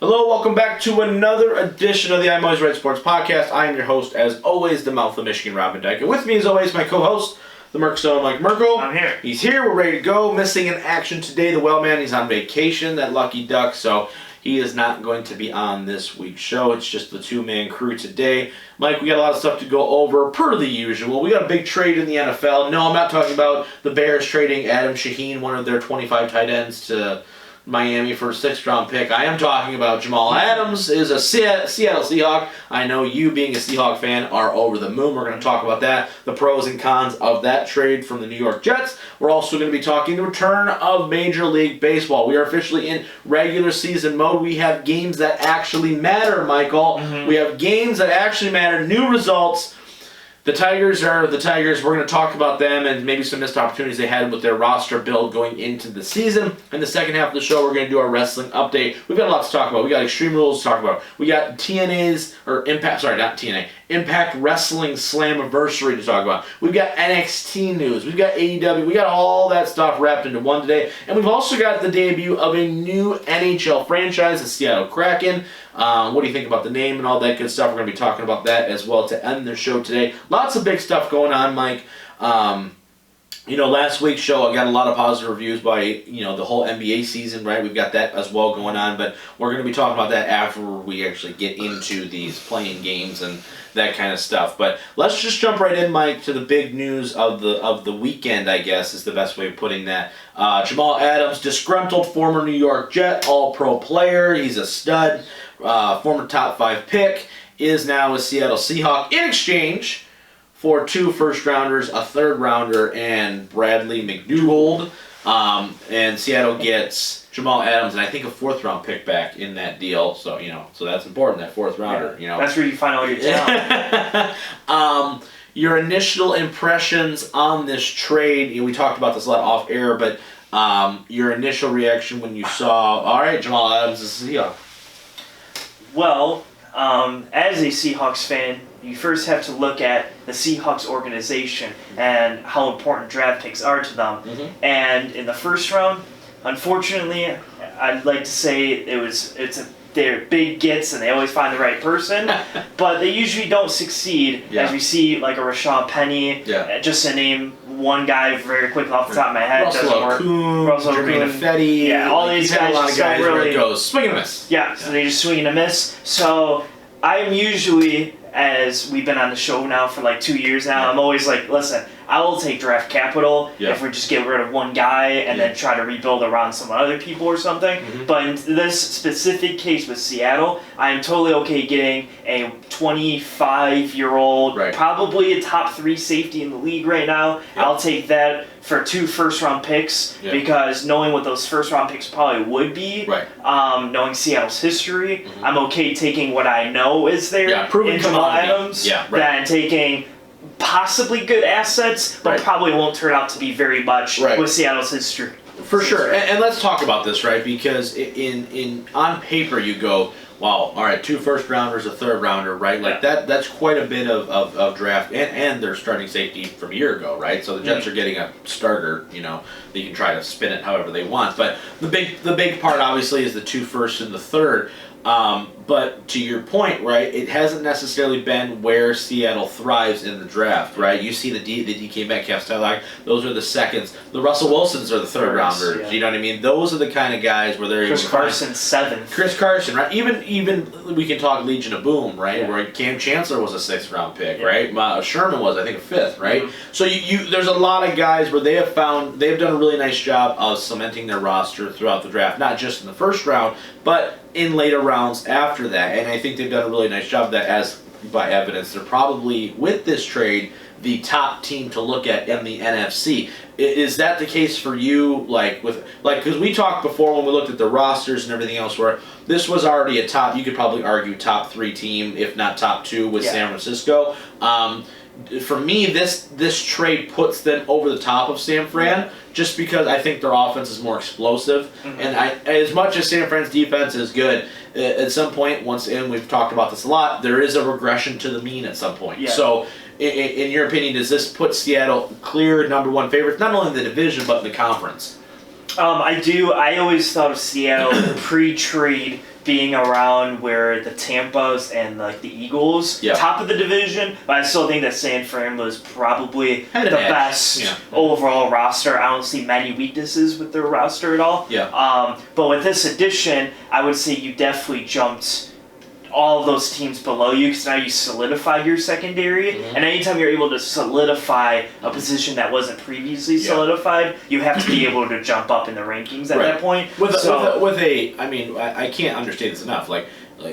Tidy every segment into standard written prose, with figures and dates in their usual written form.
Hello, welcome back to another edition of the I'm Always Right Sports Podcast. I am your host, as always, the mouth of Michigan, Robin Dyke. And with me, as always, my co-host, the Merc Stone, Mike Merkel. I'm here. He's here. We're ready to go. Missing in action today, the Wellman. He's on vacation, that lucky duck, so he is not going to be on this week's show. It's just the two-man crew today. Mike, we got a lot of stuff to go over, per the usual. We got a big trade in the NFL. No, I'm not talking about the Bears trading Adam Shaheen, one of their 25 tight ends, to Miami for a 6th-round pick. I am talking about Jamal Adams is a Seattle Seahawk. I know you, being a Seahawk fan, are over the moon. We're going to talk about that, the pros and cons of that trade from the New York Jets. We're also going to be talking the return of Major League Baseball. We are officially in regular season mode. We have games that actually matter, Michael. We have games that actually matter, new results. The Tigers are the Tigers. We're going to talk about them and maybe some missed opportunities they had with their roster build going into the season. In the second half of the show, we're going to do our wrestling update. We've got a lot to talk about. We got Extreme Rules to talk about. We got Impact Wrestling Slammiversary to talk about. We've got NXT news. We've got AEW. We got all that stuff wrapped into one today. And we've also got the debut of a new NHL franchise, the Seattle Kraken. What do you think about the name and all that good stuff? We're going to be talking about that as well to end the show today. Lots of big stuff going on, Mike. Last week's show, I got a lot of positive reviews by, the whole NBA season, right? We've got that as well going on, but we're going to be talking about that after we actually get into these playing games and that kind of stuff. But let's just jump right in, Mike, to the big news of the weekend, I guess, is the best way of putting that. Jamal Adams, disgruntled former New York Jet, all-pro player. He's a stud, former top 5 pick, is now a Seattle Seahawk in exchange for 2 first-rounders, a 3rd-rounder, and Bradley McDougald. And Seattle gets Jamal Adams and I think a 4th-round pick back in that deal. So, so that's important, that 4th-rounder. Yeah, that's where you find all your talent. Your initial impressions on this trade, we talked about this a lot off air, but your initial reaction when you saw, all right, Jamal Adams is a Seahawk. Well, as a Seahawks fan, you first have to look at the Seahawks organization and how important draft picks are to them. And in the first round, unfortunately, I'd like to say they're big gets and they always find the right person, but they usually don't succeed. As we see, like a Rashad Penny, just to name one guy very quick off the top of my head, Russell Jermaine Fetty, all these guys, a lot of guys really, where it goes swing and a miss. So they just swing and a miss. So I'm usually, as we've been on the show now for like 2 years now, I'm always like, listen, I will take draft capital if we just get rid of one guy and then try to rebuild around some other people or something. But in this specific case with Seattle, I am totally okay getting a 25-year-old, probably a top 3 safety in the league right now. I'll take that for 2 first-round picks because knowing what those first-round picks probably would be, knowing Seattle's history, I'm okay taking what I know is there in Jamal Adams than taking possibly good assets, but probably won't turn out to be very much with Seattle's history. For sure, and let's talk about this, right? Because in on paper you go, wow, all right, 2 first-rounders, a 3rd-rounder, right? Like that's quite a bit of draft, and their starting safety from a year ago, right? So the Jets are getting a starter, they can try to spin it however they want. But the big part, obviously, is the 2 first and the 3rd. But to your point, right, it hasn't necessarily been where Seattle thrives in the draft, right? You see the DK Metcalfs, those are the seconds. The Russell Wilsons are the 3rd-rounders. You know what I mean? Those are the kind of guys where they're Chris Carson, 7th. Chris Carson, right? Even we can talk Legion of Boom, right? Where Cam Chancellor was a 6th-round pick, right? Sherman was, I think, a 5th, right? So there's a lot of guys where they've done a really nice job of cementing their roster throughout the draft, not just in the first round, but in later rounds after that. And I think they've done a really nice job of that, as by evidence. They're probably, with this trade, the top team to look at in the NFC. Is that the case for you? Because we talked before when we looked at the rosters and everything else, where this was already a top, you could probably argue top 3 team, if not top 2, with San Francisco. For me, this trade puts them over the top of San Fran, just because I think their offense is more explosive. And as much as San Fran's defense is good, at some point, and we've talked about this a lot, there is a regression to the mean at some point. So, in your opinion, does this put Seattle clear number 1 favorites, not only in the division, but in the conference? I do. I always thought of Seattle pre-trade being around where the Tampas and like the Eagles, top of the division, but I still think that San Fran was probably the best overall roster. I don't see many weaknesses with their roster at all. But with this addition, I would say you definitely jumped all of those teams below you because now you solidified your secondary, and anytime you're able to solidify a position that wasn't previously solidified, you have to be able to jump up in the rankings at that point. I mean, I can't understate this enough. Like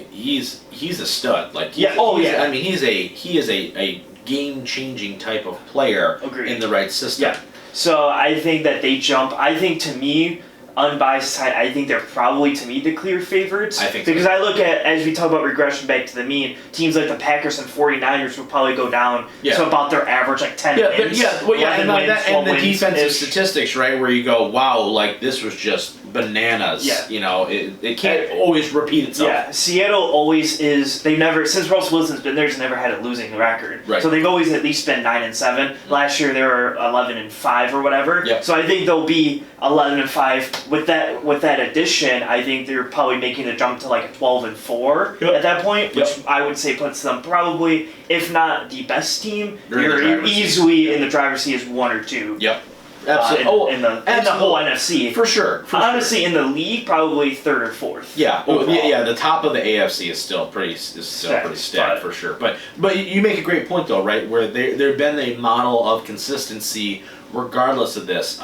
he's a stud. Like I mean, he is a game-changing type of player in the right system. Yeah. So I think that they jump. I think to me, unbiased side, I think they're probably, to me, the clear favorites. I think because I look at, as we talk about regression back to the mean, teams like the Packers and 49ers will probably go down to about their average, like 10 wins. And the defensive statistics, right, where you go, wow, like this was just bananas. You know, it can't always repeat itself. Yeah, Seattle always is. They've never, since Russell Wilson's been there, has never had a losing record. Right. So they've always at least been 9-7. Last year they were 11-5 or whatever. So I think they'll be 11-5. With that addition, I think they're probably making the jump to like a 12-4 at that point, which I would say puts them probably, if not the best team, you're easily in the driver's seat as 1 or 2. Absolutely. In the whole NFC. For sure. Honestly, in the league, probably 3rd or 4th. The top of the AFC is still pretty stacked for sure. But you make a great point though, right? Where they've been a model of consistency regardless of this.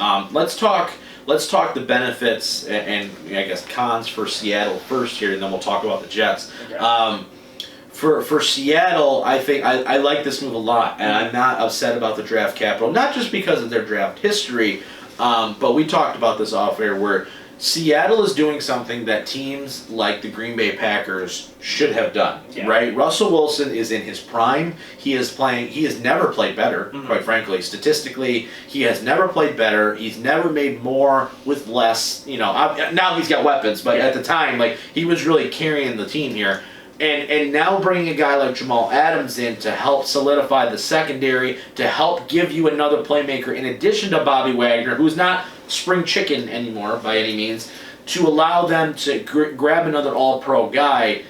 Let's talk the benefits and I guess cons for Seattle first here, and then we'll talk about the Jets. For Seattle, I think I like this move a lot, and I'm not upset about the draft capital, not just because of their draft history, but we talked about this off air where Seattle is doing something that teams like the Green Bay Packers should have done, right? Russell Wilson is in his prime. He has never played better, quite frankly. Statistically, he has never played better. He's never made more with less. You know, now he's got weapons, but at the time, like, he was really carrying the team here. And now bringing a guy like Jamal Adams in to help solidify the secondary, to help give you another playmaker in addition to Bobby Wagner, who's not spring chicken anymore by any means, to allow them to grab another all-pro guy.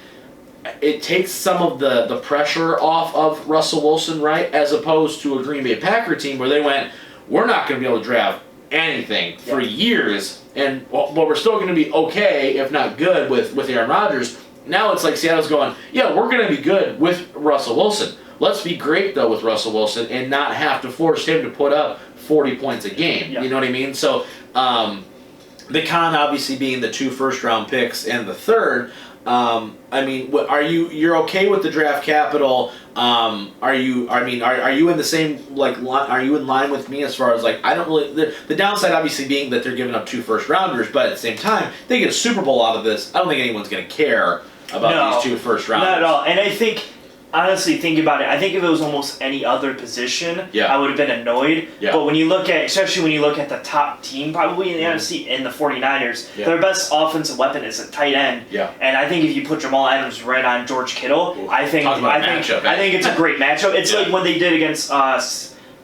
It takes some of the pressure off of Russell Wilson, right, as opposed to a Green Bay Packer team where they went, we're not going to be able to draft anything for years, but we're still going to be okay, if not good, with Aaron Rodgers. Now it's like Seattle's going, we're going to be good with Russell Wilson. Let's be great, though, with Russell Wilson and not have to force him to put up 40 points a game. You know what I mean? So the con obviously being the 2 first-round picks and the 3rd. I mean, you're okay with the draft capital? Are you in the same, like, are you in line with me as far as, like, I don't really, the downside obviously being that they're giving up 2 first-rounders, but at the same time, they get a Super Bowl out of this. I don't think anyone's going to care about these 2 first-rounders. Not at all. And I think, honestly, thinking about it, I think if it was almost any other position, I would have been annoyed. But when you look at, especially when you look at the top team probably in the NFC, in the 49ers, their best offensive weapon is a tight end. And I think if you put Jamal Adams right on George Kittle, I think it's a great matchup. It's like when they did against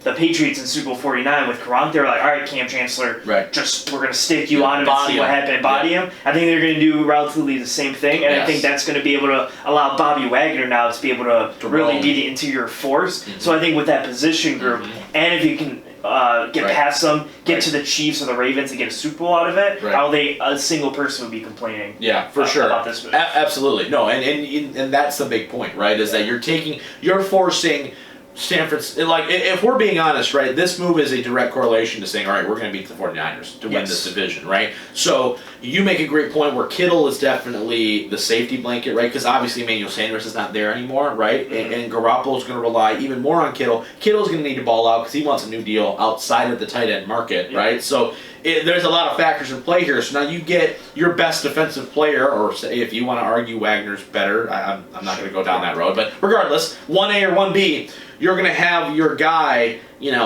the Patriots in Super Bowl 49 with Karam. They were like, all right, Cam Chancellor, we're going to stick you on him and see what happens, body him. I think they're going to do relatively the same thing, and I think that's going to be able to allow Bobby Wagner now to be able to really be the interior force. So I think with that position group, and if you can get past them, get to the Chiefs or the Ravens and get a Super Bowl out of it, how a single person would be complaining for sure about this move. Absolutely. No, and that's the big point, right, is that you're forcing San Francisco, like, if we're being honest, right, this move is a direct correlation to saying, all right, we're going to beat the 49ers to win this division, right? So you make a great point where Kittle is definitely the safety blanket, right? Because obviously Emmanuel Sanders is not there anymore, right? And Garoppolo's going to rely even more on Kittle. Kittle's going to need to ball out because he wants a new deal outside of the tight end market, right? So there's a lot of factors in play here. So now you get your best defensive player, or say, if you want to argue Wagner's better, I'm not going to go down that road. But regardless, 1A or 1B, you're going to have your guy,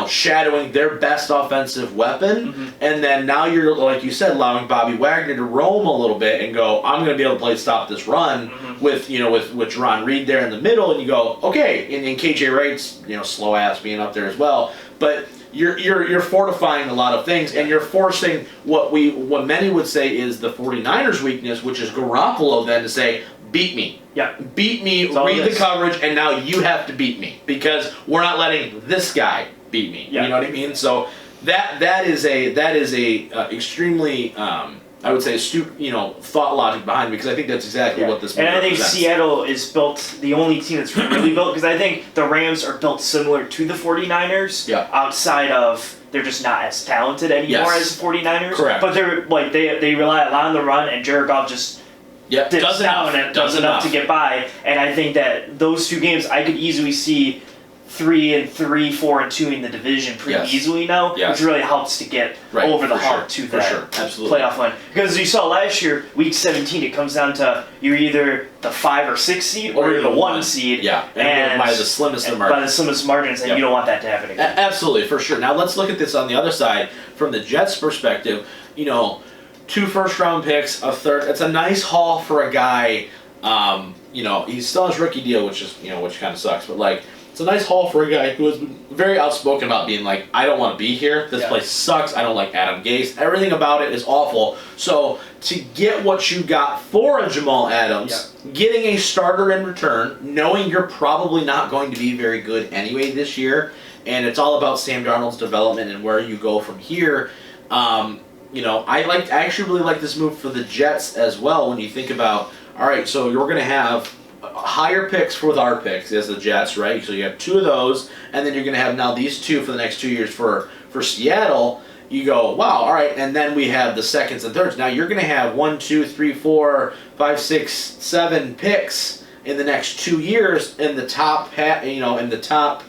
shadowing their best offensive weapon, and then now you're, like you said, allowing Bobby Wagner to roam a little bit and go, I'm going to be able to stop this run with Jerron Reed there in the middle, and you go, okay, and KJ Wright's, slow ass being up there as well, but you're fortifying a lot of things, and you're forcing what many would say is the 49ers' weakness, which is Garoppolo, then to say, beat me. Yeah. Beat me, read the coverage, and now you have to beat me because we're not letting this guy beat me. Yeah. You know what I mean? So that is a extremely I would say astute, thought logic behind it, because I think that's exactly what this movie And I think represents. Seattle is built, the only team that's really built, because I think the Rams are built similar to the 49ers. Yeah. Outside of, they're just not as talented anymore as the 49ers. Correct. But they're like they rely a lot on the run, and Jared Goff just does enough to get by. And I think that those two games, I could easily see 3-3, 4-2 in the division pretty easily now, which really helps to get over the hump to that playoff line. Because as you saw last year, week 17, it comes down to you're either the 5 or 6 seed or you're the 1 seed. Yeah, and by the slimmest of margins. By the slimmest margins, and you don't want that to happen again. Absolutely, for sure. Now let's look at this on the other side from the Jets' perspective. 2 first-round picks, a third. It's a nice haul for a guy. He's still on his rookie deal, which kind of sucks, but it's a nice haul for a guy who has been very outspoken about being like, I don't want to be here. This place sucks. I don't like Adam Gase. Everything about it is awful. So to get what you got for a Jamal Adams, getting a starter in return, knowing you're probably not going to be very good anyway this year, and it's all about Sam Darnold's development and where you go from here. I actually really like this move for the Jets as well. When you think about, all right, so you're going to have higher picks with our picks as the Jets, right? So you have 2 of those, and then you're going to have now these 2 for the next 2 years for Seattle. You go, wow, all right, and then we have the seconds and thirds. Now you're going to have 1, 2, 3, 4, 5, 6, 7 picks in the next 2 years in the top, in the top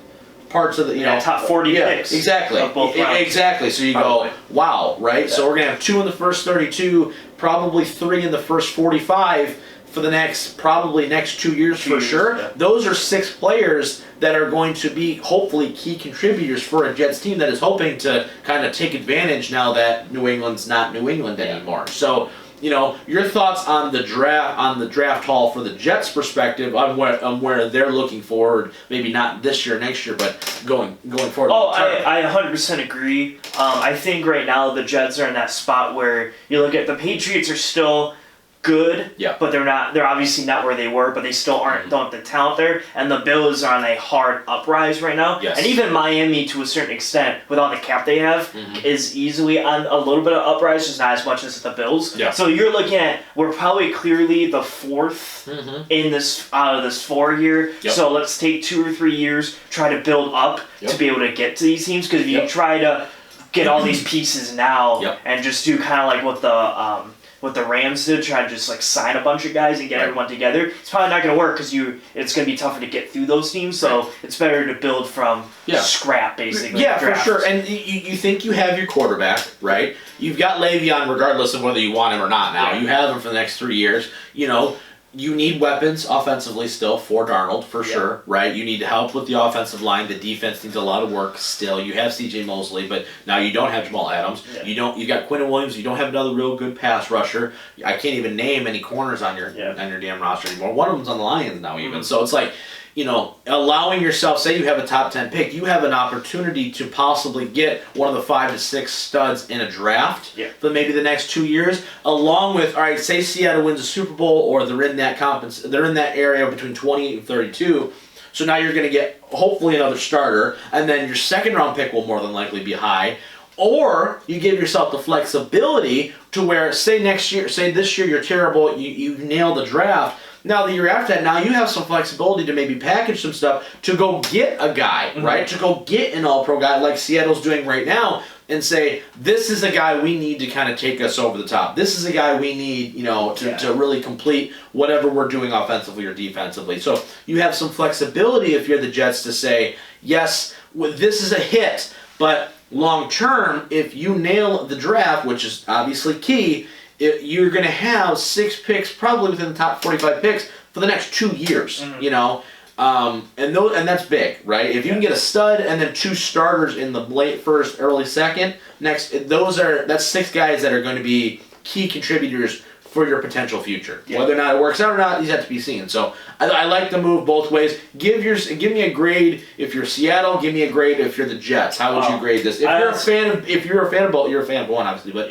parts of the, top 40 picks. Exactly. Of both rounds. Exactly. So you go, wow, right? Yeah. So we're going to have 2 in the first 32, probably 3 in the first 45 for the next 2 years for sure. Yeah. Those are 6 players that are going to be hopefully key contributors for a Jets team that is hoping to kind of take advantage now that New England's not New England anymore. So, your thoughts on the draft haul for the Jets' perspective on where they're looking forward, maybe not this year, next year, but going forward. Oh, I 100% agree. I think right now the Jets are in that spot where you look at the Patriots are still good, but they're obviously not where they were, but they still don't have the talent there, and the Bills are on a hard uprise right now, and even Miami to a certain extent with all the cap they have is easily on a little bit of uprise, just not as much as the Bills. So you're looking at, we're probably clearly the 4th in this out of this 4 year, so let's take 2 or 3 years, try to build up to be able to get to these teams, because if you try to get all these pieces now and just do kind of like what the Rams did, try to just sign a bunch of guys and get everyone together, it's probably not going to work because it's going to be tougher to get through those teams. So it's better to build from scrap, basically. Yeah, for sure. And you think you have your quarterback, right? You've got Le'Veon, regardless of whether you want him or not. Now you have him for the next 3 years. You need weapons offensively still for Darnold, for sure, right? You need help with the offensive line. The defense needs a lot of work still. You have C.J. Mosley, but now you don't have Jamal Adams. You've got Quinton Williams. You don't have another real good pass rusher. I can't even name any corners on your damn roster anymore. One of them's on the Lions now even. So it's like, allowing yourself, say you have a top 10 pick, you have an opportunity to possibly get one of the 5 to 6 studs in a draft for maybe the next 2 years, along with, all right, say Seattle wins a Super Bowl, or they're in that area between 28 and 32. So now you're going to get hopefully another starter, and then your second round pick will more than likely be high. Or you give yourself the flexibility to where, say this year you're terrible, you nail the draft. Now the year after that, now you have some flexibility to maybe package some stuff to go get a guy, right? To go get an all-pro guy like Seattle's doing right now and say, this is a guy we need to kind of take us over the top. This is a guy we need, to really complete whatever we're doing offensively or defensively. So you have some flexibility if you're the Jets to say, yes, this is a hit, but long term, if you nail the draft, which is obviously key, you're going to have 6 picks probably within the top 45 picks for the next 2 years, and that's big, right? If you can get a stud and then 2 starters in the late first, early second, that's 6 guys that are going to be key contributors for your potential future. Yeah. Whether or not it works out or not, is yet to be seen. So I like the move both ways. Give me a grade if you're Seattle. Give me a grade if you're the Jets. How would you grade this? If you're a fan of both, you're a fan of one, obviously. But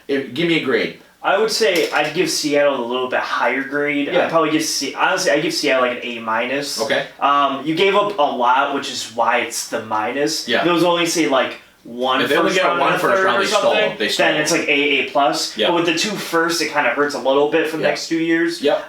give me a grade. I would say I'd give Seattle a little bit higher grade. Yeah. I'd probably I'd give Seattle like an A-. Okay. You gave up a lot, which is why it's the minus. Yeah. If it was only say like one if they only first get round one and a first third round, or they stole. something, They stole. then it's like A+. Yeah. But with the 2 first, it kind of hurts a little bit for the next 2 years. Yep.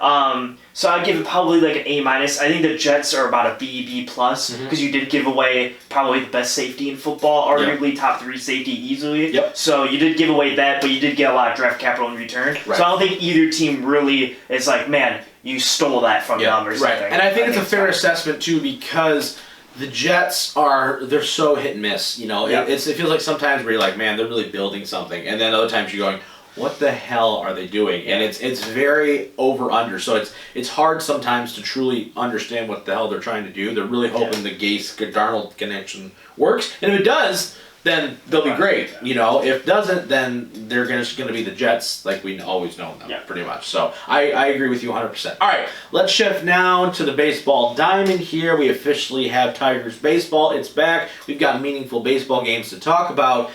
So I'd give it probably like an A-. I think the Jets are about a B+, because you did give away probably the best safety in football, arguably top 3 safety easily. Yep. So you did give away that, but you did get a lot of draft capital in return. Right. So I don't think either team really is like, man, you stole that from them or something. Right. And I think it's a fair assessment too, because the Jets they're so hit and miss. It feels like sometimes where you're like, man, they're really building something, and then other times you're going, what the hell are they doing? And it's very over under. So it's hard sometimes to truly understand what the hell they're trying to do. They're really hoping the Gase-Darnold connection works, and if it does, then they'll be great. If it doesn't, then they're just going to be the Jets like we always know them, pretty much. So I agree with you 100%. All right, let's shift now to the baseball diamond here. We officially have Tigers baseball. It's back. We've got meaningful baseball games to talk about.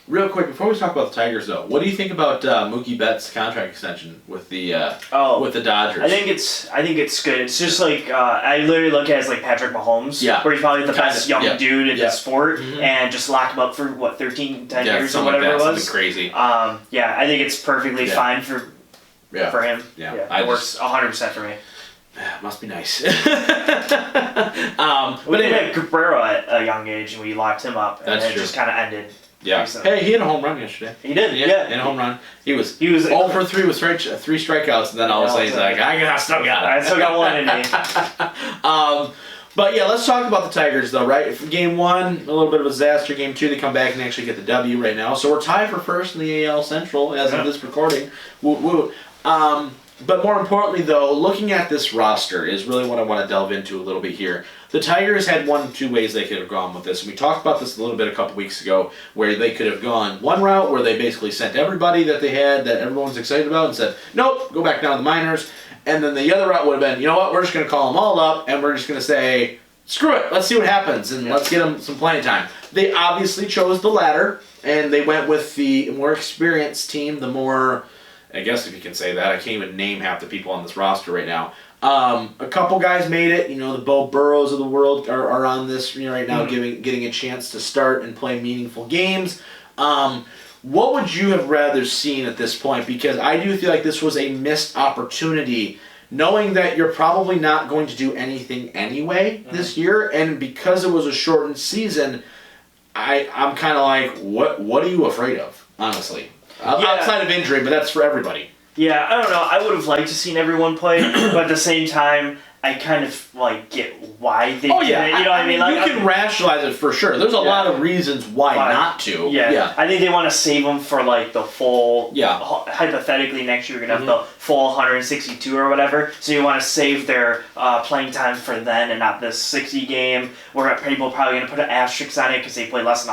Real quick, before we talk about the Tigers, though, what do you think about Mookie Betts' contract extension with the Dodgers? I think it's good. It's just like I literally look at it as like Patrick Mahomes, where he's probably the best young dude in the sport, and just lock him up for 10 years or whatever it was. Something crazy. I think it's perfectly fine for him. Yeah, it works 100% for me. Must be nice. We did have Cabrera at a young age, and we locked him up, and it just kind of ended. Yeah. Recently. Hey, he had a home run yesterday. He did. Yeah. In a home run. He was 0 for 3 with 3 strikeouts, and then all of a sudden he's like, I still got it. I still got one in me. But yeah, let's talk about the Tigers though, right? Game 1, a little bit of a disaster. Game 2, they come back and actually get the W right now. So we're tied for first in the AL Central as of this recording. Woot woot. But more importantly, though, looking at this roster is really what I want to delve into a little bit here. The Tigers had 1 of 2 ways they could have gone with this. And we talked about this a little bit a couple weeks ago, where they could have gone one route where they basically sent everybody that they had that everyone's excited about and said, nope, go back down to the minors. And then the other route would have been, you know what, we're just going to call them all up and we're just going to say, screw it, let's see what happens and let's get them some playing time. They obviously chose the latter, and they went with the more experienced team, the more... I guess if you can say that. I can't even name half the people on this roster right now. A couple guys made it. The Bo Burrows of the world are on this right now, getting a chance to start and play meaningful games. What would you have rather seen at this point? Because I do feel like this was a missed opportunity, knowing that you're probably not going to do anything anyway this year, and because it was a shortened season, I'm kind of like, what are you afraid of, honestly? Outside of injury, but that's for everybody. Yeah, I don't know. I would have liked to seen everyone play, but at the same time, I kind of get why they did it. You know what I mean? You can rationalize it for sure. There's a lot of reasons why not to. Yeah. I think they want to save them for the full. Hypothetically, next year you're gonna have the full 162 or whatever. So you want to save their playing time for then, and not this 60 game where people are probably gonna put an asterisk on it because they play less.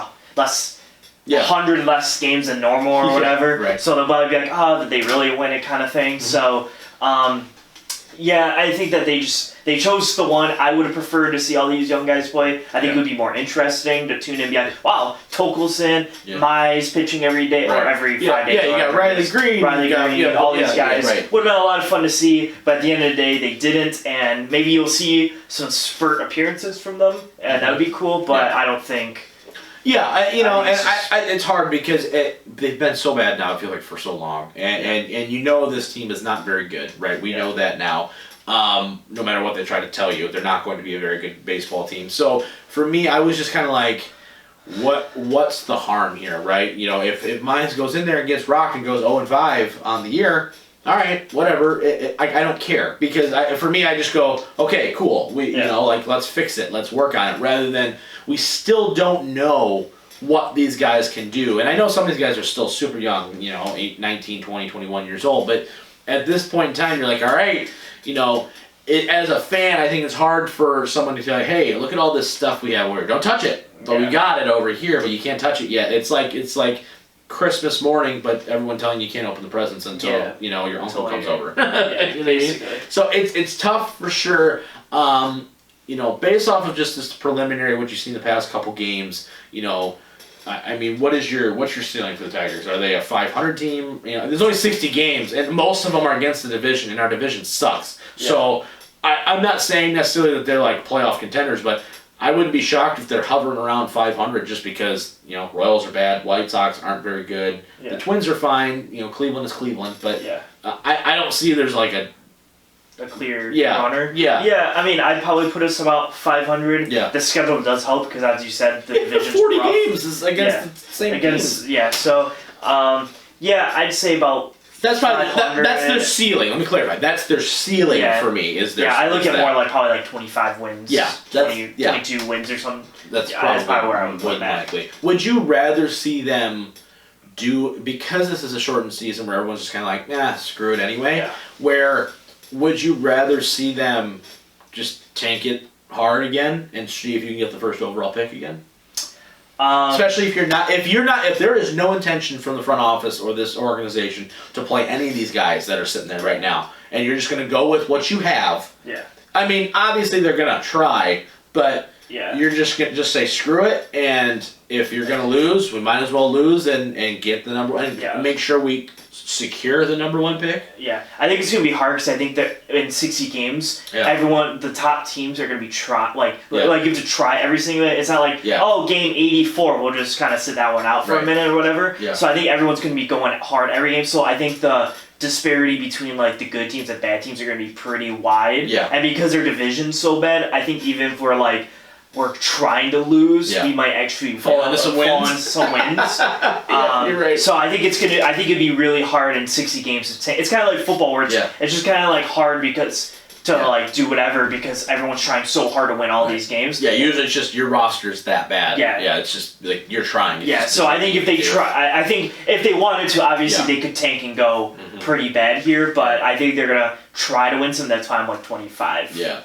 100 less games than normal or whatever. Right. So they'll probably be like, oh, did they really win it kind of thing. So, I think that they chose the one. I would have preferred to see all these young guys play. I think it would be more interesting to tune in and be like, wow, Tokelson, Mize pitching every day or every 5 days. Yeah, you got Riley Green. All these guys. Would have been a lot of fun to see, but at the end of the day, they didn't. And maybe you'll see some spurt appearances from them, and that would be cool, but I don't think... Yeah, it's hard because they've been so bad now, I feel like, for so long. And this team is not very good, right? We know that now. No matter what they try to tell you, they're not going to be a very good baseball team. So, for me, I was just kind of like, what's the harm here, right? If Mines goes in there and gets rocked and goes 0-5 on the year, all right, whatever. I don't care. Because for me, I just go, okay, cool. Let's fix it. Let's work on it. Rather than... We still don't know what these guys can do. And I know some of these guys are still super young, 8, 19, 20, 21 years old. But at this point in time, you're like, all right, as a fan, I think it's hard for someone to say, hey, look at all this stuff we have over here. Don't touch it. But we got it over here, but you can't touch it yet. It's like Christmas morning, but everyone telling you can't open the presents until your uncle comes over. You know what I mean? So it's tough for sure. Based off of just this preliminary, what you've seen the past couple games, I mean, what's your ceiling for the Tigers? Are they a 500 team? There's only 60 games, and most of them are against the division, and our division sucks. Yeah. So I'm not saying necessarily that they're like playoff contenders, but I wouldn't be shocked if they're hovering around 500 just because, Royals are bad, White Sox aren't very good. Yeah. The Twins are fine, Cleveland is Cleveland, but I don't see there's like a clear runner. Yeah. Yeah, I mean, I'd probably put us about 500. Yeah. The schedule does help because, as you said, the division's 40 rough. games is against the same teams. Yeah, so, I'd say about that's probably that's their ceiling. Let me clarify. That's their ceiling for me. I look at more like probably like 25 wins. Yeah, 22 wins or something. That's probably where I would put that. Would you rather see them do, because this is a shortened season where everyone's just kind of like, screw it anyway? Yeah. Where would you rather see them just tank it hard again and see if you can get the first overall pick again? Especially if there is no intention from the front office or this organization to play any of these guys that are sitting there right now, and you're just going to go with what you have. Yeah. I mean, obviously they're going to try, but you're just going to just say screw it, and if you're going to lose, we might as well lose and get the number one, and make sure we secure the number one pick. Yeah, I think it's going to be hard because I think that in 60 games, the top teams are going to be like you have to try every single. It's not like game 84, we'll just kind of sit that one out for a minute or whatever. Yeah. So I think everyone's going to be going hard every game. So I think the disparity between like the good teams and bad teams are going to be pretty wide. Yeah. And because their division's so bad, I think even if we're trying to lose, we might actually fall into some wins. You're right. So I think it'd be really hard in 60 games. It's kind of like football where it's just kind of like hard because to do whatever because everyone's trying so hard to win all these games. Yeah, usually it's just your roster's that bad. Yeah, it's just like you're trying. So I think if they try, I think if they wanted to, obviously they could tank and go pretty bad here. But I think they're gonna try to win some. That's why I'm like 25. Yeah,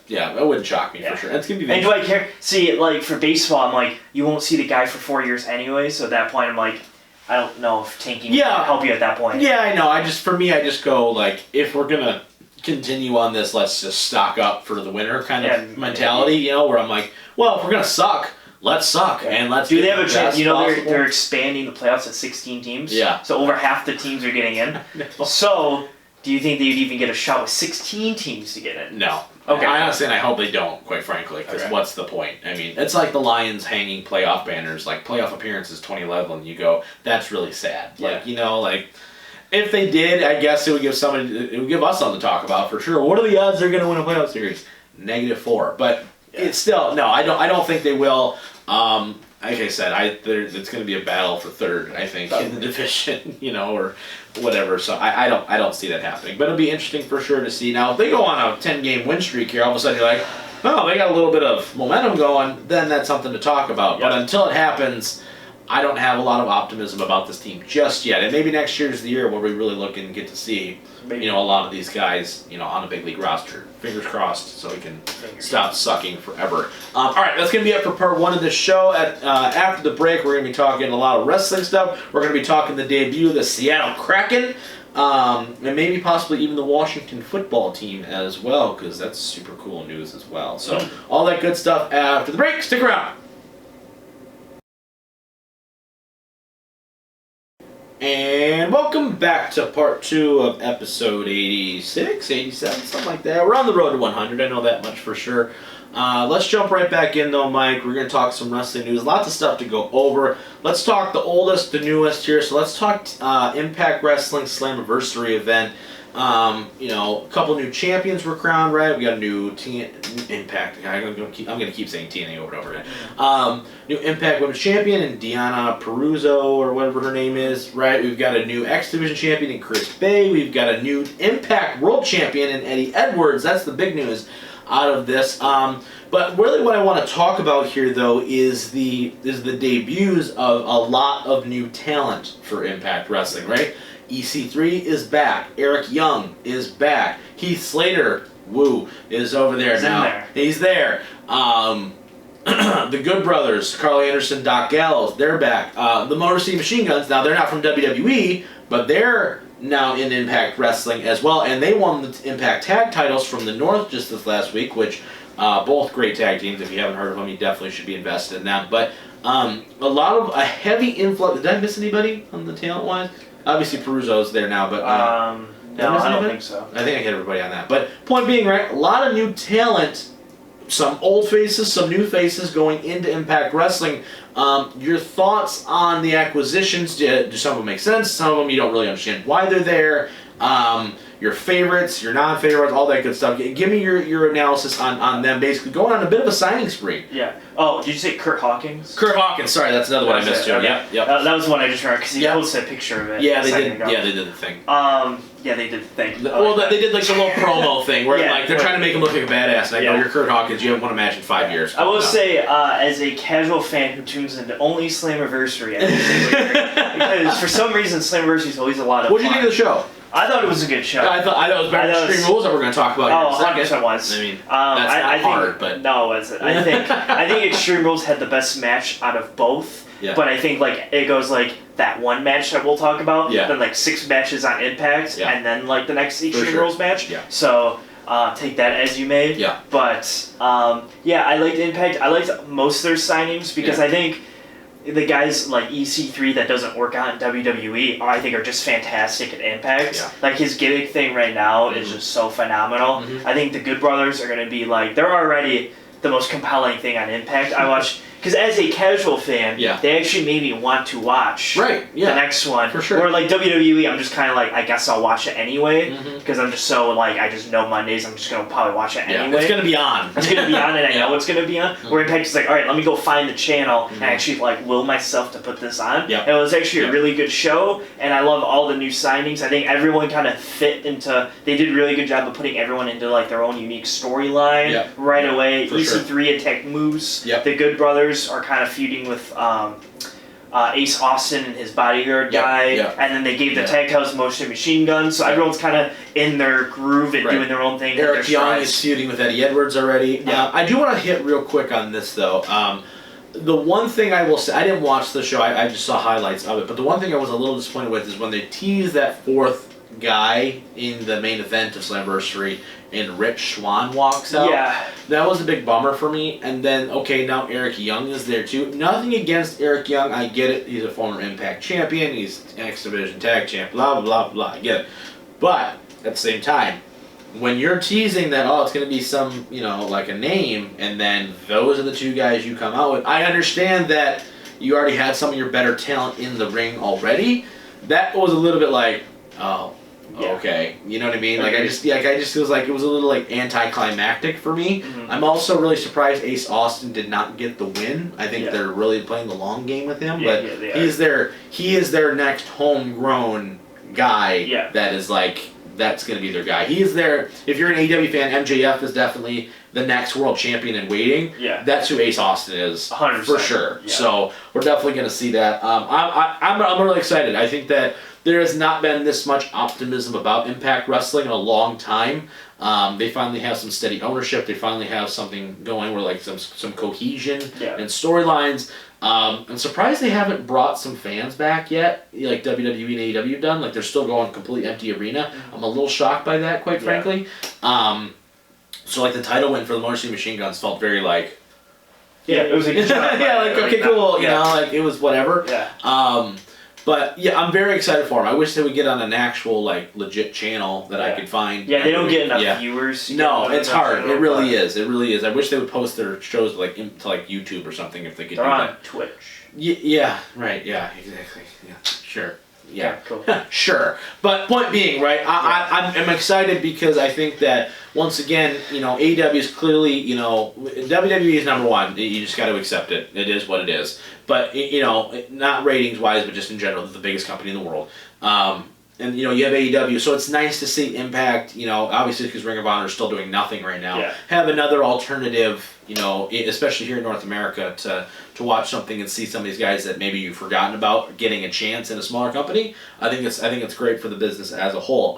that wouldn't shock me for sure. That's gonna be. And do I care? See, like for baseball, I'm like, you won't see the guy for 4 years anyway. So at that point, I'm like, I don't know if tanking will help you at that point. Yeah, I know. I just go like, if we're gonna continue on this, let's just stock up for the winner kind of mentality. Where I'm like, well, if we're gonna suck, let's suck and let's. Do they have a chance? They're expanding the playoffs at 16 teams. Yeah. So over half the teams are getting in. So. Do you think they'd even get a shot with 16 teams to get in? No. Okay. I honestly, and I hope they don't, quite frankly, because what's the point? I mean, it's like the Lions hanging playoff banners, like playoff appearances 2011, and you go, that's really sad. Yeah. If they did, I guess it would give us something to talk about for sure. What are the odds they're going to win a playoff series? -4. But it's still, no, I don't think they will. Like I said, it's going to be a battle for third, I think, in the division, or whatever. So I don't see that happening. But it'll be interesting for sure to see. Now, if they go on a 10-game win streak here, all of a sudden you're like, oh, they got a little bit of momentum going, then that's something to talk about. But until it happens, I don't have a lot of optimism about this team just yet. And maybe next year's the year where we really look and get to see, a lot of these guys, on a big league roster. Fingers crossed, so we can stop sucking forever. All right, that's going to be it for part 1 of this show. After the break, we're going to be talking a lot of wrestling stuff. We're going to be talking the debut of the Seattle Kraken, and maybe possibly even the Washington football team as well, because that's super cool news as well. So all that good stuff after the break. Stick around. And welcome back to part 2 of episode 86, 87, something like that. We're on the road to 100, I know that much for sure. Let's jump right back in though, Mike. We're going to talk some wrestling news. Lots of stuff to go over. Let's talk the oldest, the newest here. So let's talk Impact Wrestling Slammiversary event. A couple new champions were crowned, right? We got a new Impact. I'm going to keep saying TNA over and over again. New Impact Women's Champion in Deanna Peruzzo or whatever her name is, right? We've got a new X Division Champion in Chris Bay. We've got a new Impact World Champion in Eddie Edwards. That's the big news out of this. But really what I want to talk about here, though, is the debuts of a lot of new talent for Impact Wrestling, right? EC3 is back. Eric Young is back. Heath Slater, is over there now. There. He's there. the Good Brothers, Carl Anderson, Doc Gallows, they're back. The Motor City Machine Guns, now they're not from WWE, but they're now in Impact Wrestling as well, and they won the Impact Tag titles from the North just this last week, which both great tag teams. If you haven't heard of them, you definitely should be invested in them. But a heavy influx. Did I miss anybody on the talent-wise? Obviously, Peruzzo's there now, but... no, I don't think so. I think I hit everybody on that. But point being, right, a lot of new talent, some old faces, some new faces going into Impact Wrestling. Your thoughts on the acquisitions? Do some of them make sense? Some of them you don't really understand why they're there. Your favorites, your non-favorites, all that good stuff. Give me your analysis on them basically going on a bit of a signing spree. Yeah. Oh, did you say Kurt Hawkins? Kurt Hawkins, sorry, that's another one I missed too. Okay. Yep. That was one I just remembered because he posted a picture of it. Yeah, they did. Yeah, they did the thing. Yeah, they did the thing. They did like the little promo thing where like they're trying to make him look like a badass. And I go, you're Kurt Hawkins. You haven't won a match in 5 years. I will say, as a casual fan who tunes into only Slammiversary every single year, because for some reason Slammiversary is always a lot of What did you think of the show? I thought it was a good show. I thought it was better than Extreme Rules that we're going to talk about here in a second. 100% was. I mean, that's not hard, but... No, it wasn't. I think Extreme Rules had the best match out of both. Yeah. But I think like it goes like that one match that we'll talk about, then like 6 matches on Impact, and then like the next Extreme Rules match. Yeah. So take that as you may. Yeah. But I liked Impact. I liked most of their signings because I think the guys like EC3 that doesn't work out in WWE, I think are just fantastic at Impact. Yeah. Like his gimmick thing right now is just so phenomenal. I think the Good Brothers are going to be like, they're already the most compelling thing on Impact. I watch, because as a casual fan, they actually made me want to watch the next one. For sure. Or like WWE, I'm just kind of like, I guess I'll watch it anyway, because I'm just so like, I just know Mondays, I'm just going to probably watch it anyway. It's going to be on. It's going to be on and I know it's going to be on. Where Impact is like, alright, let me go find the channel and actually like will myself to put this on. And it was actually a really good show, and I love all the new signings. I think everyone kind of fit into, they did a really good job of putting everyone into like their own unique storyline right away. EC3 attacked Moose. The Good Brothers are kind of feuding with Ace Austin and his bodyguard guy, and then they gave the tag titles Motion Machine Guns, so everyone's kind of in their groove and doing their own thing. Eric Young is feuding with Eddie Edwards already. I do want to hit real quick on this though. The one thing I will say, I didn't watch the show, I just saw highlights of it, but the one thing I was a little disappointed with is when they teased that 4th guy in the main event of Slammiversary and Rich Swann walks out. That was a big bummer for me. And then, okay, now Eric Young is there too. Nothing against Eric Young, I get it. He's a former Impact champion, he's X Division Tag Champ, blah, blah, blah, I get it. But, at the same time, when you're teasing that, it's going to be some, like a name, and then those are the 2 guys you come out with, I understand that you already had some of your better talent in the ring already. That was a little bit like, okay, you know what I mean? Like I just feels like it was a little like anticlimactic for me. I'm also really surprised Ace Austin did not get the win. I think they're really playing the long game with him, but he is their next homegrown guy. That is like, that's going to be their guy. He is there. If you're an AEW fan, MJF is definitely the next world champion in waiting. That's who Ace Austin is 100%. For sure. So we're definitely going to see that. I'm really excited. I think that there has not been this much optimism about Impact Wrestling in a long time. They finally have some steady ownership. They finally have something going where like some cohesion and storylines. I'm surprised they haven't brought some fans back yet, like WWE and AEW done. Like they're still going completely empty arena. I'm a little shocked by that, quite frankly. So like the title win for the Motor City Machine Guns felt very like, it was like, okay, cool, you know, like it was whatever. But yeah, I'm very excited for them. I wish they would get on an actual like legit channel that I could find. They don't get enough viewers. No, it's hard. It really is. It really is. I wish they would post their shows to like YouTube or something if they could. They're do on that. Twitch. Yeah. Right. Yeah. Exactly. Yeah. Sure. Yeah. Cool. Sure. But point being, right? I'm excited because I think that once again, AEW is clearly, WWE is number one. You just got to accept it. It is what it is. But not ratings wise, but just in general, the biggest company in the world. And you have AEW, so it's nice to see Impact. Obviously because Ring of Honor is still doing nothing right now. Have another alternative. Especially here in North America, to watch something and see some of these guys that maybe you've forgotten about getting a chance in a smaller company. I think it's great for the business as a whole.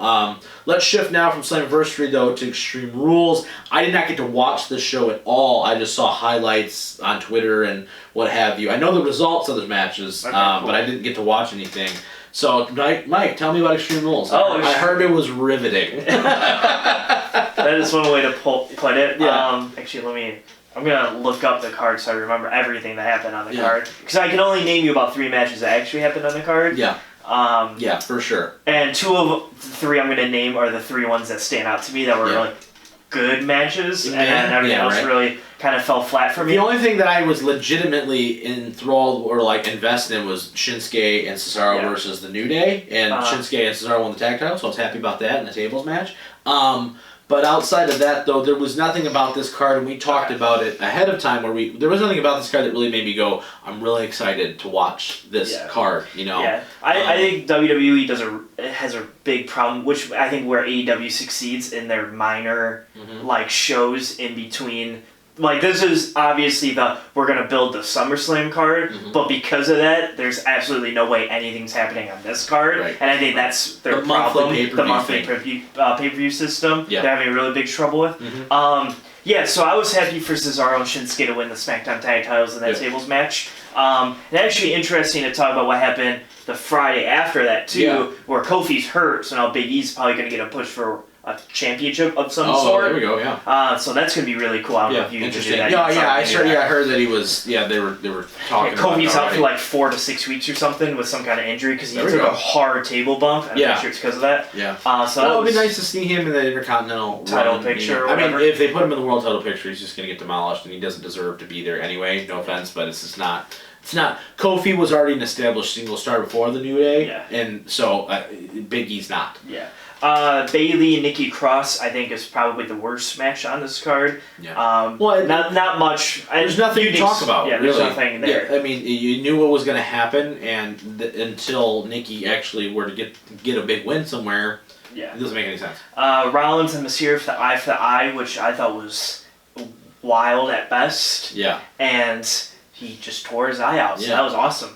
Let's shift now from Slammiversary though to Extreme Rules. I did not get to watch this show at all. I just saw highlights on Twitter and what have you. I know the results of the matches, cool. but I didn't get to watch anything. So, Mike, tell me about Extreme Rules. I heard it was riveting. That is one way to put it. Yeah. Actually, I'm going to look up the card so I remember everything that happened on the card. Because I can only name you about 3 matches that actually happened on the card. Yeah. For sure. And 2 of the 3 I'm going to name are the 3 ones that stand out to me that were really good matches. And then everything else really kind of fell flat for me. The only thing that I was legitimately enthralled or invested in was Shinsuke and Cesaro versus the New Day. And Shinsuke and Cesaro won the tag title, so I was happy about that in the tables match. But outside of that, though, there was nothing about this card, and we talked about it ahead of time, there was nothing about this card that really made me go, I'm really excited to watch this card, Yeah, I think WWE has a big problem, which I think where AEW succeeds in their minor, shows in between. This is obviously we're going to build the SummerSlam card, but because of that, there's absolutely no way anything's happening on this card. Right. And I think that's their problem. The monthly pay-per-view system they're having really big trouble with. So I was happy for Cesaro and Shinsuke to win the SmackDown Tag Titles in that tables match. And actually interesting to talk about what happened the Friday after that, too, where Kofi's hurt, so now Big E's probably going to get a push for a championship of some sort. There we go, so that's going to be really cool. I don't know if you can do that. I heard that he was, they were talking about Kofi's out for 4 to 6 weeks or something with some kind of injury because he took a hard table bump. I'm not sure it's because of that. So it would be nice to see him in the Intercontinental title picture. I mean, if they put him in the world title picture, he's just going to get demolished, and he doesn't deserve to be there anyway. No offense, but it's just not. It's not. Kofi was already an established single star before the New Day, and so Big E's not. Bayley and Nikki Cross, I think, is probably the worst match on this card. Not much. There's nothing to talk about. Yeah, there's nothing there. I mean, you knew what was going to happen, and until Nikki actually were to get a big win somewhere, it doesn't make any sense. Rollins and Mysterio for the eye, which I thought was wild at best. And he just tore his eye out, so that was awesome.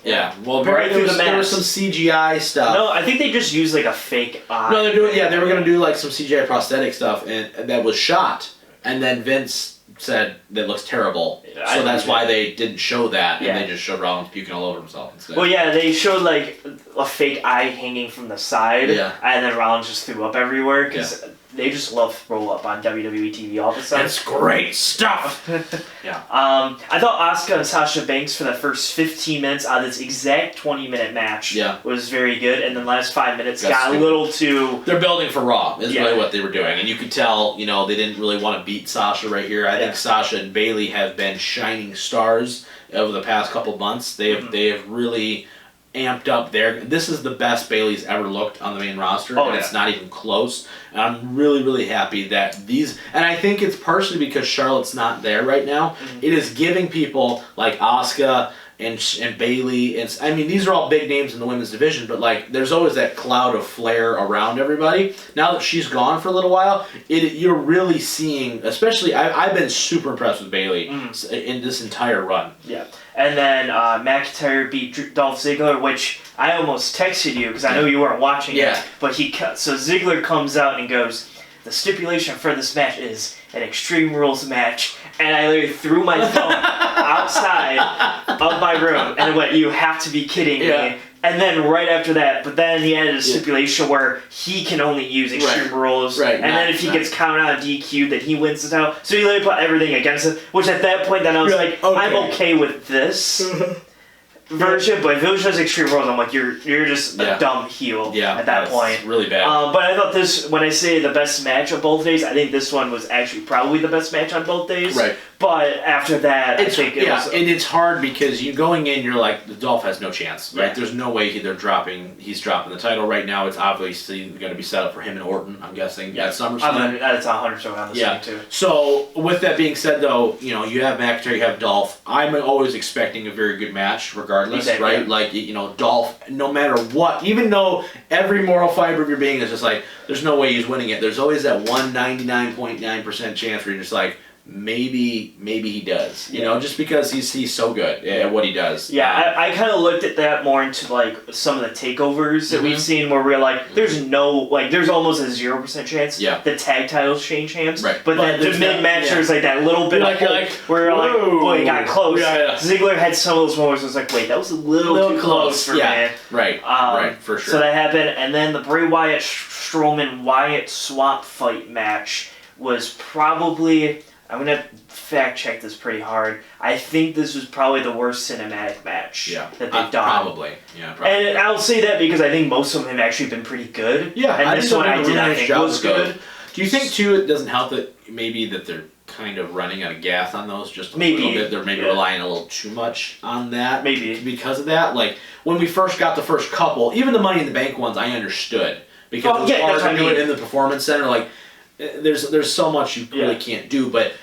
Well, there was some CGI stuff. No, I think they just used a fake eye. No, they're doing. They were gonna do some CGI prosthetic stuff, and that was shot, and then Vince said that looks terrible, so that's why they didn't show that, and they just showed Rollins puking all over himself instead. Well, they showed a fake eye hanging from the side, and then Rollins just threw up everywhere because. They just love roll up on WWE TV all the time. It's great stuff. I thought Asuka and Sasha Banks for the first 15 minutes out of this exact 20-minute match was very good, and then the last 5 minutes got a little too. They're building for Raw. Is really what they were doing, and you could tell. They didn't really want to beat Sasha right here. I think Sasha and Bayley have been shining stars over the past couple months. They have really amped up there. This is the best Bayley's ever looked on the main roster, and it's not even close. And I'm really, really happy that and I think it's partially because Charlotte's not there right now. It is giving people like Asuka and Bayley, and I mean these are all big names in the women's division, but there's always that cloud of flair around everybody. Now that she's gone for a little while, you're really seeing, especially I've been super impressed with Bayley in this entire run. And then McIntyre beat Dolph Ziggler, which I almost texted you because I know you weren't watching it. But so Ziggler comes out and goes, the stipulation for this match is an Extreme Rules match. And I literally threw my phone outside of my room and went, you have to be kidding me. And then right after that, but then he added a stipulation where he can only use Extreme Rules. And then if he gets counted on DQ, then he wins the title. So he literally put everything against it, which at that point then I was I'm okay with this version, but if it was just Extreme Rules, I'm like, you're just a dumb heel at that point. Really bad. But I thought this, when I say the best match of both days, I think this one was actually probably the best match on both days. But after that, I think it was... and it's hard because you going in, you're like, the Dolph has no chance, right? Yeah. There's no way he's dropping the title right now. It's obviously going to be set up for him and Orton, I'm guessing, at SummerSlam. That's 100% on the same, too. So, with that being said, though, you know, you have McIntyre, you have Dolph. I'm always expecting a very good match, regardless, right? Yeah. Like, you know, Dolph, no matter what, even though every moral fiber of your being is just like, there's no way he's winning it, there's always that 199.9% chance where you're just like, maybe he does, you know, just because he's so good at what he does. Yeah, I kind of looked at that more into like some of the takeovers that we've seen where we're like, there's almost a 0% chance the tag titles change hands, right? But then the mid match there's like that little bit of hope where you're like, boy, he got close. Yeah. Ziggler had some of those moments where it's like, wait, that was a little too close for me. Right, for sure. So that happened, and then the Bray Wyatt Strowman Wyatt swap fight match was probably, I'm going to fact check this pretty hard. I think this was probably the worst cinematic match that they've done. Probably. And I'll say that because I think most of them have actually been pretty good. Yeah, and this one I did not think was good. Do you think, too, it doesn't help that maybe that they're kind of running out of gas on those just a little bit? They're maybe relying a little too much on that. Maybe. Because of that. Like, when we first got the first couple, even the Money in the Bank ones, I understood. Because it was hard to do it in the Performance Center. Like, there's so much you really can't do, but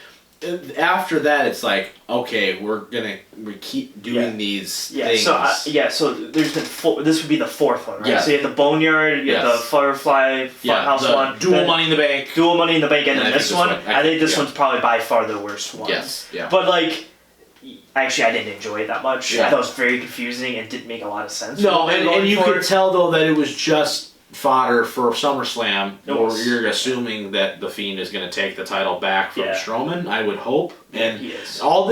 after that it's like, okay, we keep doing these things. So there's been this would be the fourth one, right? So you have the Boneyard, you have the Firefly Funhouse one, dual Money in the Bank, and then this one. I think this one's probably by far the worst one. But like, actually, I didn't enjoy it that much. I thought it was very confusing and didn't make a lot of sense. No, and you could tell though that it was just fodder for SummerSlam, or you're assuming that the Fiend is going to take the title back from Strowman, I would hope. And he is. all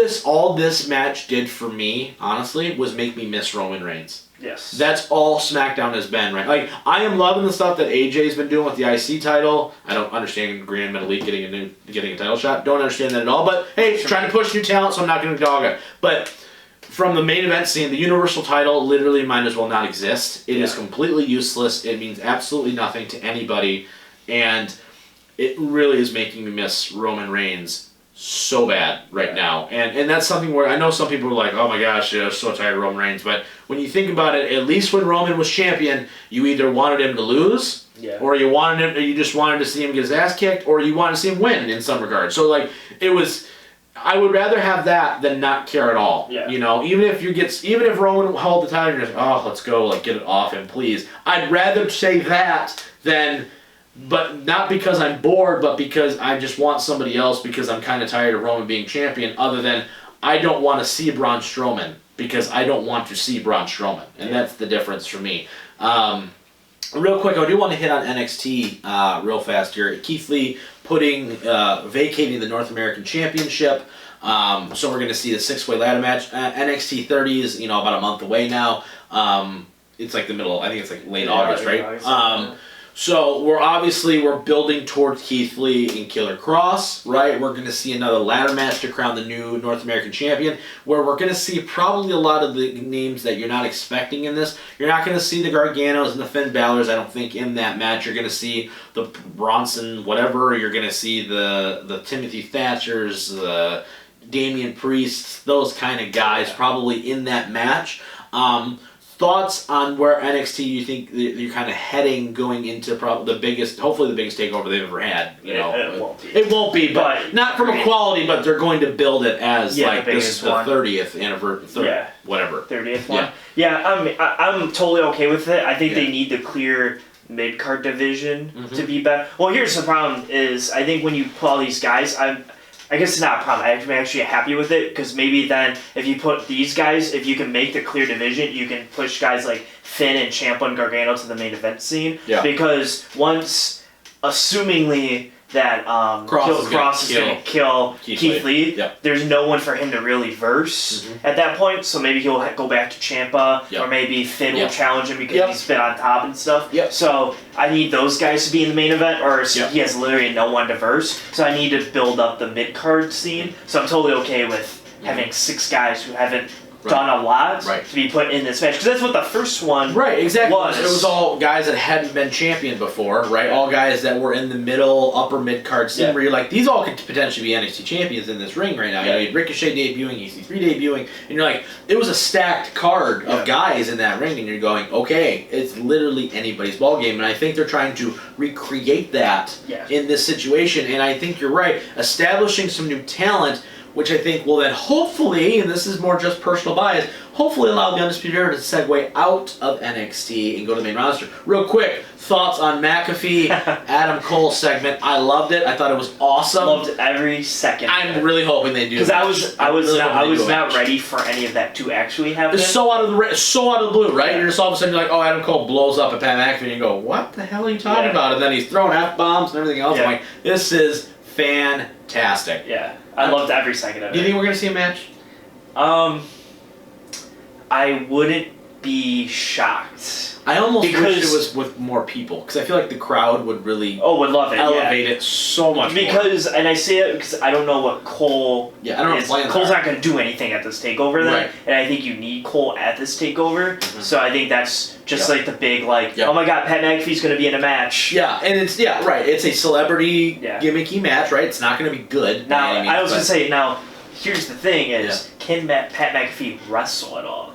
this match did for me, honestly, was make me miss Roman Reigns. Yes. That's all SmackDown has been, right? Like, I am loving the stuff that AJ's been doing with the IC title. I don't understand Grand Metalik getting a title shot. Don't understand that at all. But hey, trying to push new talent, so I'm not going to dog it. But from the main event scene, the Universal title literally might as well not exist. It is completely useless. It means absolutely nothing to anybody. And it really is making me miss Roman Reigns so bad right now. And that's something where I know some people are like, oh my gosh, I'm so tired of Roman Reigns. But when you think about it, at least when Roman was champion, you either wanted him to lose, or you just wanted to see him get his ass kicked, or you wanted to see him win in some regard. So like, it was, I would rather have that than not care at all. Yeah. You know, even if Roman held the title, you're just, oh, let's go, like, get it off him, please. I'd rather say that than, but not because I'm bored, but because I just want somebody else, because I'm kind of tired of Roman being champion, other than I don't want to see Braun Strowman, because I don't want to see Braun Strowman. And that's the difference for me. Real quick, I do want to hit on NXT real fast here. Keith Lee vacating the North American Championship. So we're going to see the 6-way ladder match. NXT 30 is, about a month away now. It's like I think it's like late August, right? August, so we're building towards Keith Lee and Killer Cross, right? We're going to see another ladder match to crown the new North American Champion, where we're going to see probably a lot of the names that you're not expecting in this. You're not going to see the Garganos and the Finn Balor's, I don't think, in that match. You're going to see the Bronson whatever. You're going to see the Timothy Thatchers, the Damian Priests, those kind of guys probably in that match. Thoughts on where NXT you think you're kind of heading going into hopefully the biggest takeover they've ever had. It won't be, but not from a quality, but they're going to build it as like this is the 30th anniversary, whatever. 30th one. I'm totally okay with it. I think they need to clear mid-card division to be better. Well, here's the problem is I think when you put all these guys, I guess it's not a problem. I'm actually happy with it because maybe then if you put these guys, if you can make the clear division, you can push guys like Finn and Ciampa and Gargano to the main event scene. Yeah. Because once, assumingly that Cross is going to kill Keith Lee, there's no one for him to really verse at that point. So maybe he'll go back to Ciampa, or maybe Finn will challenge him because he's been on top and stuff. So I need those guys to be in the main event, or he has literally no one to verse. So I need to build up the mid-card scene. So I'm totally okay with having 6 guys who haven't done a lot to be put in this match, because that's what the first one was. It was all guys that hadn't been champion before, right? All guys that were in the middle, upper mid card scene, where you're like, these all could potentially be NXT champions in this ring right now. You know, you had Ricochet debuting, EC3 debuting, and you're like, it was a stacked card of guys in that ring, and you're going, okay, it's literally anybody's ball game, and I think they're trying to recreate that in this situation, and I think you're right, establishing some new talent, which I think will then hopefully, and this is more just personal bias, hopefully allow the Undisputed Era to segue out of NXT and go to the main roster. Real quick, thoughts on McAfee, Adam Cole segment. I loved it. I thought it was awesome. Loved every second. I'm really hoping they do. Because I was not ready for any of that to actually happen. It's so out of the blue, right? You're just all of a sudden you're like, oh, Adam Cole blows up at Pat McAfee, and you go, what the hell are you talking about? And then he's throwing F-bombs and everything else. I'm like, this is fantastic. Yeah. I loved every second of it. Do you think we're going to see a match? I wouldn't be shocked. I almost wish it was with more people, because I feel like the crowd would really would love it, elevate it so much more. And I say it because I don't know what Cole I don't know what plans Cole's not going to do anything at this takeover then, and I think you need Cole at this takeover, so I think that's just like the big oh my god, Pat McAfee's going to be in a match. Yeah, and it's, it's a celebrity gimmicky match, right? It's not going to be good. Now, I was going to say, here's the thing is, can Pat McAfee wrestle at all?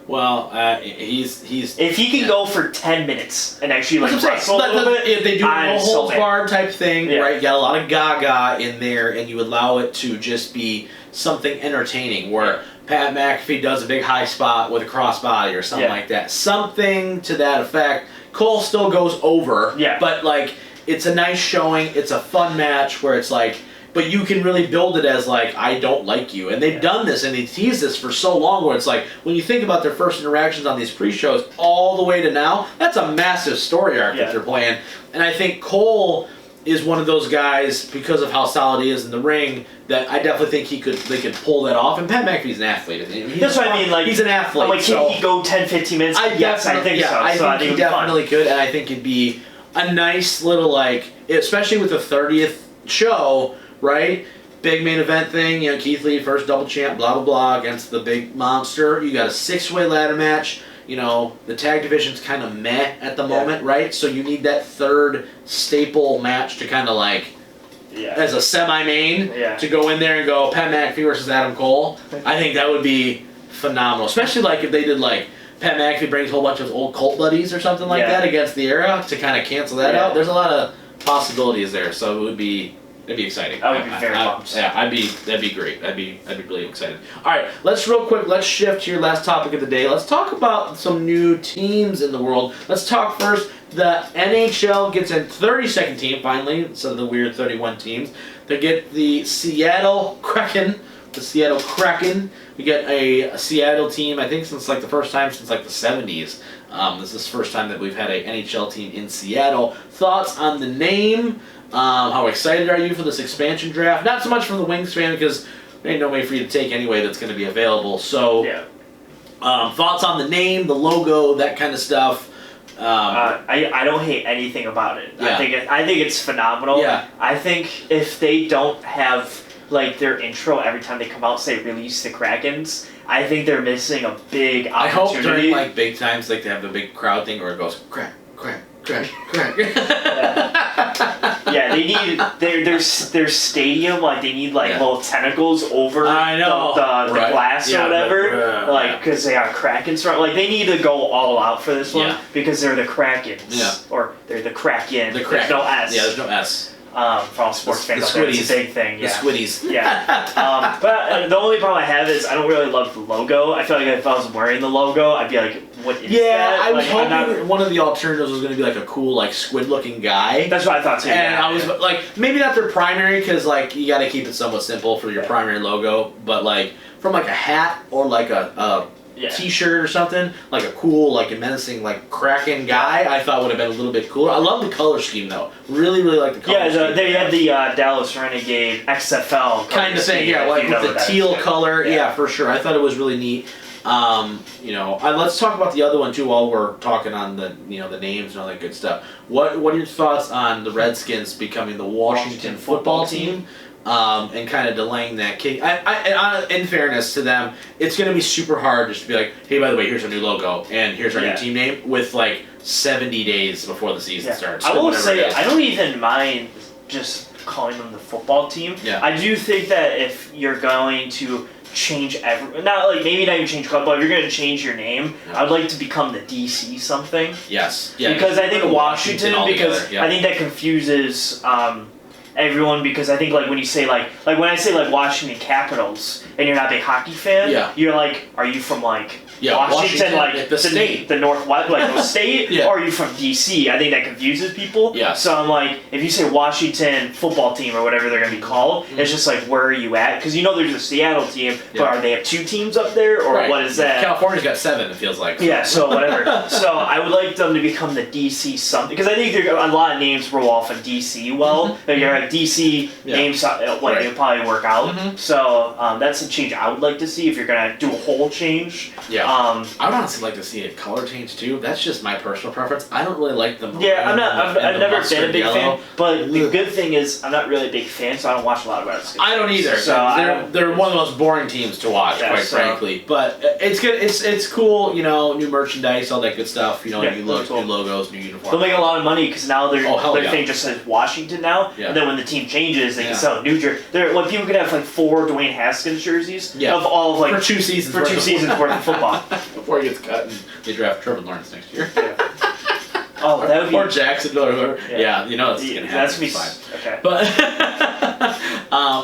Well, he's if he can go for 10 minutes and actually wrestle a little bit, if they do a no holds barred type thing, right? You got a lot of Gaga in there, and you allow it to just be something entertaining, where Pat McAfee does a big high spot with a crossbody or something like that, something to that effect. Cole still goes over, but it's a nice showing. It's a fun match where it's like. But you can really build it as I don't like you. And they've done this, and they teased this for so long, where it's like, when you think about their first interactions on these pre-shows all the way to now, that's a massive story arc that they're playing. And I think Cole is one of those guys, because of how solid he is in the ring, that I definitely think they could pull that off. And Pat McAfee's an athlete. That's what I mean. He's an athlete. Can he go 10-15 minutes? Yes, I think so. I think he definitely could, and I think it'd be a nice little, especially with the 30th show, right? Big main event thing, Keith Lee, first double champ, blah, blah, blah, against the big monster. You got a 6-way ladder match. The tag division's kind of meh at the moment, right? So you need that third staple match to kind of as a semi-main, to go in there and go Pat McAfee versus Adam Cole. I think that would be phenomenal. Especially if they did Pat McAfee brings a whole bunch of his old cult buddies or something like that against the Era to kind of cancel that out. There's a lot of possibilities there, so it would be... It'd be exciting. I would be very pumped. That'd be great. I'd be really excited. All right, let's shift to your last topic of the day. Let's talk about some new teams in the world. Let's talk first. The NHL gets a 32nd team finally, instead of the weird 31 teams. They get the Seattle Kraken. We get a Seattle team, I think since the first time since the 70s. This is the first time that we've had an NHL team in Seattle. Thoughts on the name? How excited are you for this expansion draft? Not so much from the Wings fan, because there ain't no way for you to take anyway that's going to be available. So, thoughts on the name, the logo, that kind of stuff. I don't hate anything about it. I think it's phenomenal. Yeah. I think if they don't have their intro every time they come out, say release the Krakens, I think they're missing a big opportunity. I hope during big times they have the big crowd thing where it goes crack, crack, crack, crack. They need their stadium. They need little tentacles over the glass or whatever. Because they are Krakens. They need to go all out for this one because they're the Krakens. Or they're the Kraken. There's no S. Yeah, there's no S. For all sports fans, it's a big thing. The Squiddies. But the only problem I have is I don't really love the logo. I feel like if I was wearing the logo, I'd be like, what is that? Yeah, I was hoping one of the alternatives was going to be a cool, squid-looking guy. That's what I thought too. And I was maybe not their primary, because you got to keep it somewhat simple for your primary logo, but from a hat or a T-shirt or something, a cool, a menacing, Kraken guy, I thought would have been a little bit cooler. I love the color scheme though. Really, really like the color scheme. Yeah, they had the Dallas Renegade XFL kind of thing. Yeah, with the teal color. Yeah, for sure. I thought it was really neat. Let's talk about the other one too while we're talking on the the names and all that good stuff. What are your thoughts on the Redskins becoming the Washington football team? and kind of delaying that kick. In fairness to them, it's going to be super hard just to be like, hey, by the way, here's our new logo and here's our new team name with like 70 days before the season starts. I will say, I don't even mind just calling them the football team. Yeah. I do think that if you're going to change maybe not even change club, but if you're going to change your name, I would like to become the DC something. Yes. Yeah. Because I think Washington, because I think that confuses everyone, because I think like when you say like when I say like Washington Capitals and you're not a big hockey fan, you're like, are you from like Washington, like the state, the Northwest, like the state, or are you from DC? I think that confuses people. Yeah. So I'm like, if you say Washington football team or whatever they're gonna be called, it's just like, where are you at? Because there's a Seattle team, but are they have 2 teams up there, or what is that? California's got 7. It feels like. Yeah. So whatever. So I would like them to become the DC something, because I think a lot of names roll off of DC well. You're like DC names, like they'll probably work out. So that's a change I would like to see if you're gonna do a whole change. Yeah. I would honestly like to see a color change too. That's just my personal preference. I don't really like them. Yeah, I've never been a big fan. But the good thing is, I'm not really a big fan, so I don't watch a lot of Redskins. I don't either. So they're one of the most boring teams to watch, quite frankly. But it's good. It's cool. New merchandise, all that good stuff. New logos, new uniforms. They'll make a lot of money because now their thing just says Washington now. Yeah. And then when the team changes, they can sell New Jersey. Like people could have like 4 Dwayne Haskins jerseys of all of like for 2 seasons worth of football. Before he gets cut and they draft Trevor Lawrence next year. Oh, that would be... Or Jacksonville or whoever. Yeah, it's going to happen. That's going to be fine. Okay. But,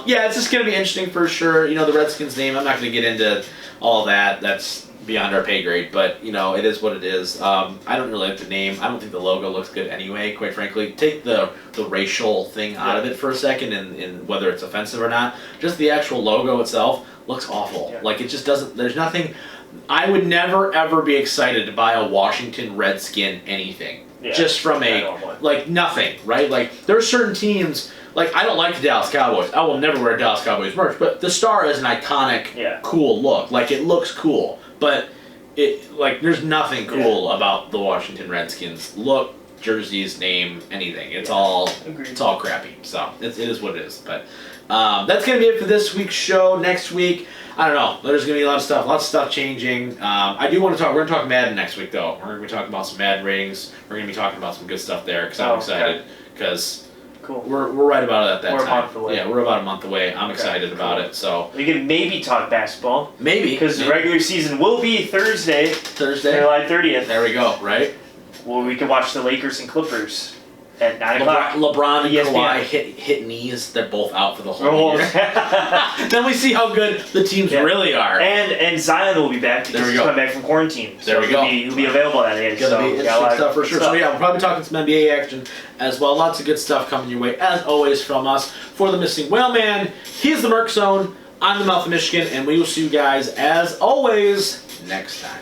it's just going to be interesting for sure. The Redskins name, I'm not going to get into all that. That's beyond our pay grade. But, it is what it is. I don't really like the name. I don't think the logo looks good anyway, quite frankly. Take the racial thing out of it for a second, and whether it's offensive or not. Just the actual logo itself looks awful. Yeah. Like, it just doesn't... There's nothing... I would never, ever be excited to buy a Washington Redskin anything. Yeah, just from nothing, right? Like, there are certain teams, like, I don't like the Dallas Cowboys. I will never wear Dallas Cowboys merch, but the star is an iconic, cool look. Like, it looks cool, but there's nothing cool about the Washington Redskins look, jerseys, name, anything. It's all crappy. So, it is what it is. But that's going to be it for this week's show. Next week, I don't know. There's going to be lots of stuff changing. I do want to talk. We're going to talk Madden next week, though. We're going to be talking about some Madden ratings. We're going to be talking about some good stuff there because I'm excited. Because we're right about it at that time. We're a month away. Yeah, we're about a month away. I'm excited about it. So we can maybe talk basketball. Maybe. Because the regular season will be Thursday, July 30th. There we go, right? Well, we can watch the Lakers and Clippers at 9 o'clock. LeBron and Kawhi hit knees. They're both out for the whole year. Then we see how good the teams really are. And Zion will be back because he's coming back from quarantine. So he'll be available that age. It's going to be interesting stuff for sure. So we'll probably talking some NBA action as well. Lots of good stuff coming your way, as always, from us. For the Missing Whale Man, he's the Merc Zone. I'm the Mouth of Michigan, and we will see you guys, as always, next time.